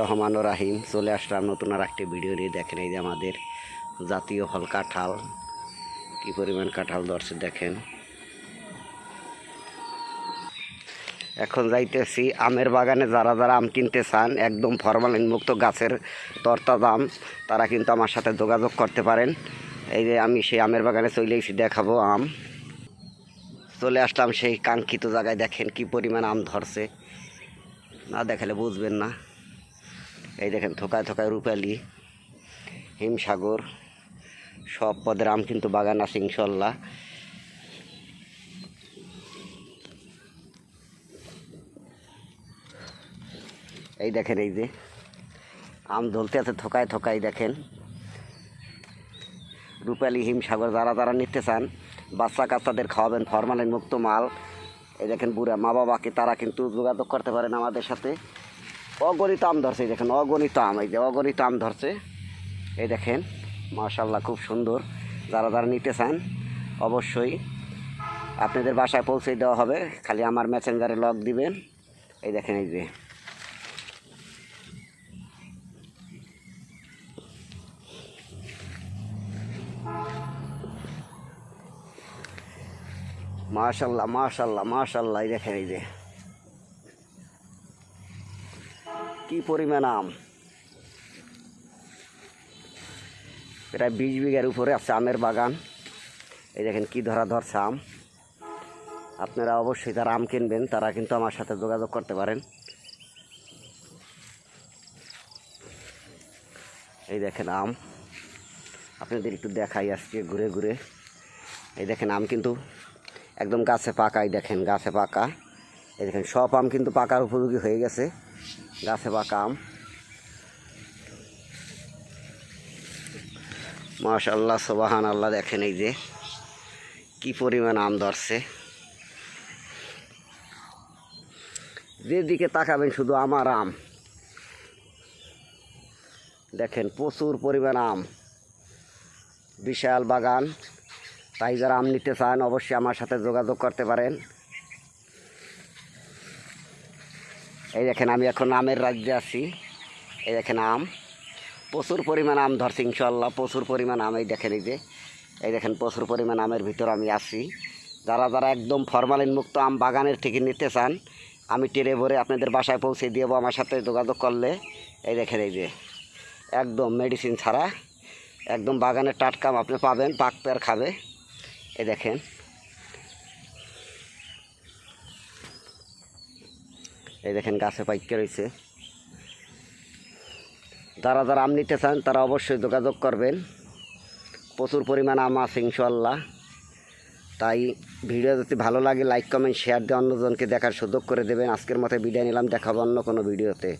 রহমান রাহিম চলে আসলাম নতুন আর একটি ভিডিও নিয়ে। দেখেন এই যে আমাদের জাতীয় ফল কাঁঠাল, কি পরিমাণ কাঁঠাল ধরছে দেখেন। এখন যাইতেছি আমের বাগানে। যারা যারা আম কিনতে চান, একদম ফরমালিন মুক্ত গাছের তরতাজা আম, তারা কিন্তু আমার সাথে যোগাযোগ করতে পারেন। এই যে আমি সেই আমের বাগানে চলে এসেছি, দেখাবো আম। চলে আসলাম সেই কাঙ্ক্ষিত জায়গায়। দেখেন কি পরিমাণ আম ধরছে, না দেখালে বুঝবেন না। এই দেখেন থোকায় থোকায় রূপালি, হিমসাগর, সব পদের আম কিন্তু বাগান আছে ইনশাল্লাহ। এই দেখেন এই যে আম ধরতে আছে থোকায় থোকায়। দেখেন রূপালি, হিমসাগর, যারা যারা নিতে চান, বাচ্চা কাচ্চাদের খাওয়াবেন, ফরমালিন মুক্ত মাল। এই দেখেন বুড়া মা বাবাকে, তারা কিন্তু যোগাযোগ করতে পারেন আমাদের সাথে। অগণিত আম ধরছে, এই দেখেন অগণিত আম, এই যে অগণিত আম ধরছে। এই দেখেন মাশাআল্লাহ খুব সুন্দর। যারা যারা নিতে চান অবশ্যই আপনাদের বাসায় পৌঁছে দেওয়া হবে, খালি আমার মেসেঞ্জারে লক দিবেন। এই দেখেন এই যে মাশাআল্লাহ মাশাআল্লাহ মাশাআল্লাহ। এই দেখেন এই যে কি পরিমাণ আম, প্রায় 20 বিঘার উপরে আছে আমের বাগান। এই দেখেন কি ধরছে আম। আপনারা অবশ্যই যারা আম কিনবেন, তারা কিন্তু আমার সাথে যোগাযোগ করতে পারেন। এই দেখেন আম, আপনাদের একটু দেখাই আজকে ঘুরে ঘুরে। এই দেখেন আম কিন্তু একদম গাছে পাকা। এই দেখেন গাছে পাকা। এই দেখেন সব আম কিন্তু পাকার উপযোগী হয়ে গেছে, গাছে পাকা আম। মাশাআল্লাহ সুবহানাল্লাহ। দেখেন এই যে কি পরিমাণ আম ধরছে, যেদিকে তাকাবেন শুধু আমার আম। দেখেন প্রচুর পরিমাণ আম, বিশাল বাগান। তাই যারা আম নিতে চান অবশ্যই আমার সাথে যোগাযোগ করতে পারেন। এই দেখেন আমি এখন আমের রাজ্যে আছি। এই দেখেন আম, প্রচুর পরিমাণ আম ধরছে ইনশাল্লাহ, প্রচুর পরিমাণ আম। এই দেখেন এই দেখেন প্রচুর পরিমাণ আমের ভিতর আমি আছি। যারা যারা একদম ফরমালিন মুক্ত আম বাগানের থেকে নিতে চান, আমি টেরে ভরে আপনাদের বাসায় পৌঁছে দেবো আমার সাথে যোগাযোগ করলে। এই দেখেন এই যে একদম মেডিসিন ছাড়া একদম বাগানের টাটকা আম আপনি পাবেন, পাকবে আর খাবে। এই দেখেন এই দেখেন গাছে পাইকে রয়েছে। যারা যারা আম নিতে চান তারা অবশ্যই যোগাযোগ করবেন। প্রচুর পরিমাণ আম আছে ইনশাল্লাহ। তাই ভিডিও যদি ভালো লাগে লাইক কমেন্ট শেয়ার দিয়ে অন্যজনকে দেখার সুযোগ করে দেবেন। আজকের মতো বিদায় নিলাম, দেখাবো অন্য কোনো ভিডিওতে।